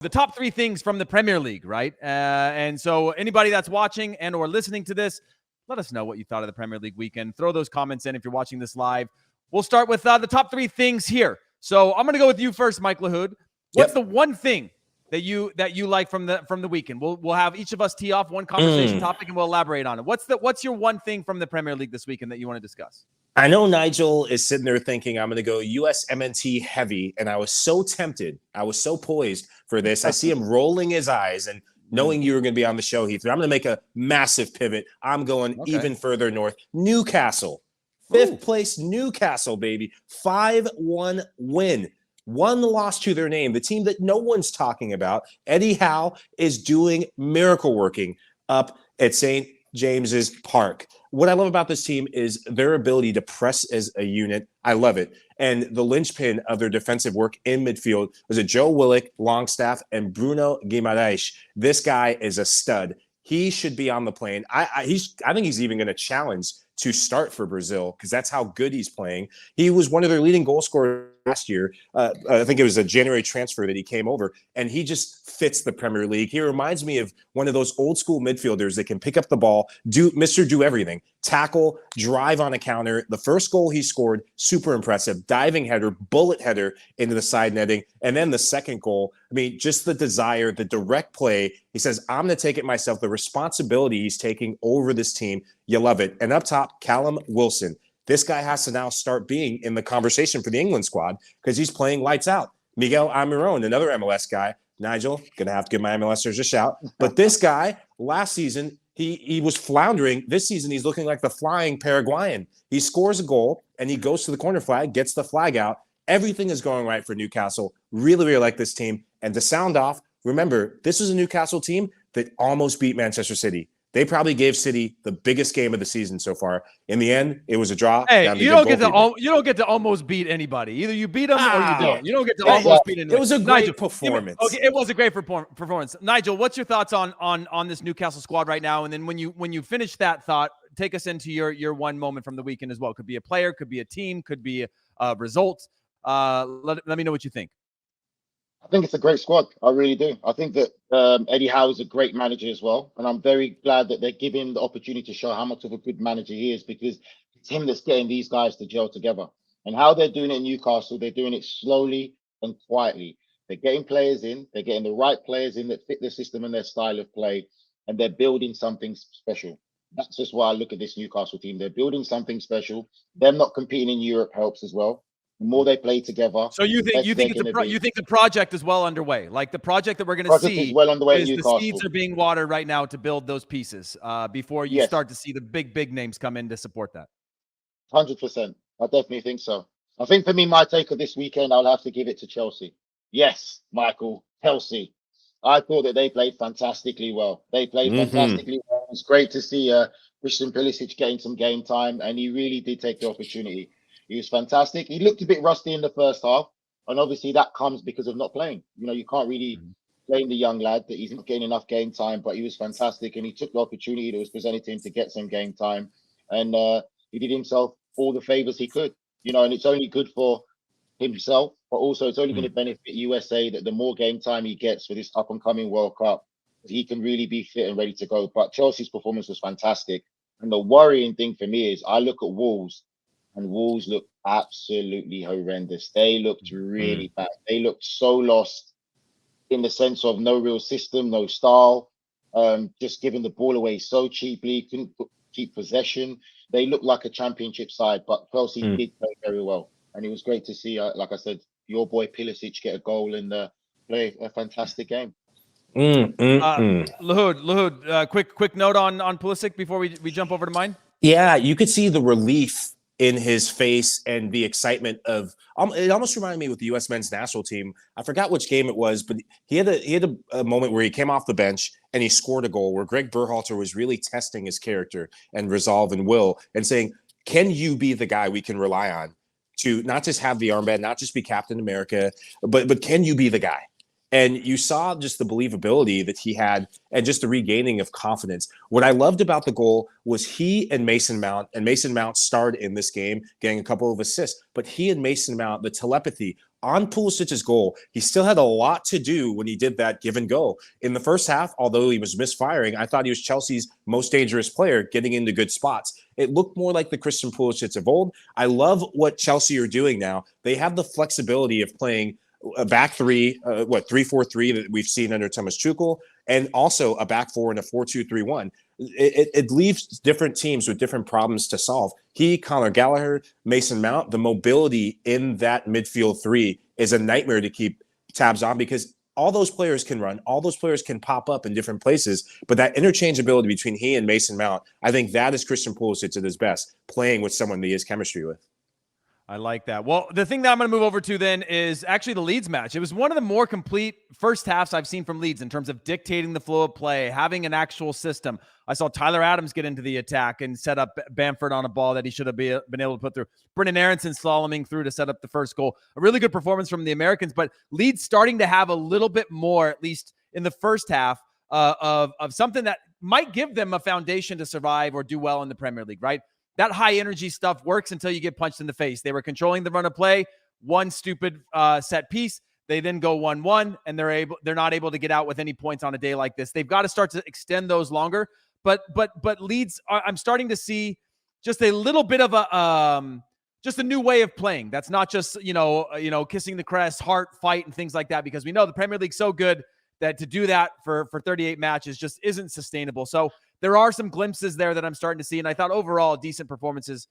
the top 3 things from the Premier League, right? And so anybody that's watching and or listening to this, let us know what you thought of the Premier League weekend. Throw those comments in if you're watching this live. We'll start with the top 3 things here. So I'm going to go with you first, Mike Lahoud. What's the one thing that you like from the weekend? We'll have each of us tee off one conversation topic and we'll elaborate on it. What's your one thing from the Premier League this weekend that you want to discuss? I know Nigel is sitting there thinking I'm going to go USMNT heavy, and I was so tempted. I was so poised for this. I see him rolling his eyes, and knowing you were going to be on the show, Heath, I'm going to make a massive pivot. I'm going even further north. Newcastle. 5th place Newcastle, baby. 5-1 win. 1 loss to their name. The team that no one's talking about. Eddie Howe is doing miracle working up at St. James's Park. What I love about this team is their ability to press as a unit. I love it. And the linchpin of their defensive work in midfield was a Joe Willock, Longstaff, and Bruno Guimaraes. This guy is a stud. He should be on the plane. I think he's even going to challenge to start for Brazil because that's how good he's playing. He was one of their leading goal scorers last year. I think it was a January transfer that he came over, and he just fits the Premier League. He reminds me of one of those old school midfielders that can pick up the ball, do everything, tackle, drive on a counter. The first goal he scored, super impressive, diving header, bullet header into the side netting. And then the second goal, I mean, just the desire, the direct play. He says, I'm going to take it myself. The responsibility he's taking over this team. You love it. And up top, Callum Wilson. This guy has to now start being in the conversation for the England squad because he's playing lights out. Miguel Almiron, another MLS guy. Nigel, going to have to give my MLSers a shout. But this guy, last season, he was floundering. This season, he's looking like the flying Paraguayan. He scores a goal, and he goes to the corner flag, gets the flag out. Everything is going right for Newcastle. Really, really like this team. And to sound off, remember, this is a Newcastle team that almost beat Manchester City. They probably gave City the biggest game of the season so far. In the end, it was a draw. Hey, you don't get to almost beat anybody. Either you beat them or you don't. You don't get to almost beat anybody. It was a great performance. It was a great performance. Nigel, what's your thoughts on this Newcastle squad right now? And then when you finish that thought, take us into your one moment from the weekend as well. Could be a player, could be a team, could be a result. Let me know what you think. I think it's a great squad. I really do. I think that Eddie Howe is a great manager as well. And I'm very glad that they're giving him the opportunity to show how much of a good manager he is, because it's him that's getting these guys to gel together. And how they're doing it in Newcastle, they're doing it slowly and quietly. They're getting players in. They're getting the right players in that fit the system and their style of play. And they're building something special. That's just why I look at this Newcastle team. They're building something special. Them not competing in Europe helps as well. The more they play together. So you think the project is well underway? Like the project that we're going to see is well underway. The seeds are being watered right now to build those pieces before you start to see the big names come in to support that. 100%. I definitely think so. I think for me, my take of this weekend, I'll have to give it to Chelsea. Yes, Michael, Chelsea. I thought that they played fantastically well. They played fantastically well. It's great to see Christian Pulisic getting some game time, and he really did take the opportunity. He was fantastic. He looked a bit rusty in the first half, and obviously that comes because of not playing. You know, you can't really blame the young lad that he's not getting enough game time, but he was fantastic, and he took the opportunity that was presented to him to get some game time, and he did himself all the favors he could. You know, and it's only good for himself, but also it's only going to benefit USA that the more game time he gets for this up-and-coming World Cup, he can really be fit and ready to go. But Chelsea's performance was fantastic, and the worrying thing for me is I look at Wolves, and Wolves look absolutely horrendous. They looked really bad. They looked so lost in the sense of no real system, no style, just giving the ball away so cheaply, couldn't keep possession. They looked like a championship side, but Chelsea did play very well. And it was great to see, like I said, your boy Pulisic get a goal and play a fantastic game. Lahoud, quick note on Pulisic before we jump over to mine. Yeah, you could see the relief in his face and the excitement of it almost reminded me with the U.S. men's national team. I forgot which game it was, but he had a moment where he came off the bench and he scored a goal where Greg Berhalter was really testing his character and resolve and will and saying, can you be the guy we can rely on to not just have the armband, not just be Captain America, but can you be the guy? And you saw just the believability that he had and just the regaining of confidence. What I loved about the goal was he and Mason Mount starred in this game, getting a couple of assists, but he and Mason Mount, the telepathy, on Pulisic's goal, he still had a lot to do when he did that give and go. In the first half, although he was misfiring, I thought he was Chelsea's most dangerous player, getting into good spots. It looked more like the Christian Pulisic of old. I love what Chelsea are doing now. They have the flexibility of playing a back three, 3-4-3 that we've seen under Thomas Tuchel, and also a back four and a 4-2-3-1. It leaves different teams with different problems to solve. Conor Gallagher, Mason Mount, the mobility in that midfield three is a nightmare to keep tabs on, because all those players can run, all those players can pop up in different places, but that interchangeability between he and Mason Mount, I think that is Christian Pulisic at his best, playing with someone that he has chemistry with. I like that. Well, the thing that I'm going to move over to then is actually the Leeds match. It was one of the more complete first halves I've seen from Leeds in terms of dictating the flow of play, having an actual system. I saw Tyler Adams get into the attack and set up Bamford on a ball that he should have been able to put through. Brendan Aronson slaloming through to set up the first goal. A really good performance from the Americans, but Leeds starting to have a little bit more, at least in the first half, of something that might give them a foundation to survive or do well in the Premier League, right? That high energy stuff works until you get punched in the face. They were controlling the run of play, one stupid set piece. They then go 1-1, and they're not able to get out with any points on a day like this. They've got to start to extend those longer. But Leeds, I'm starting to see just a little bit of just a new way of playing. That's not just kissing the crest, heart, fight, and things like that. Because we know the Premier League's so good that to do that for 38 matches just isn't sustainable. So there are some glimpses there that I'm starting to see, and I thought overall decent performances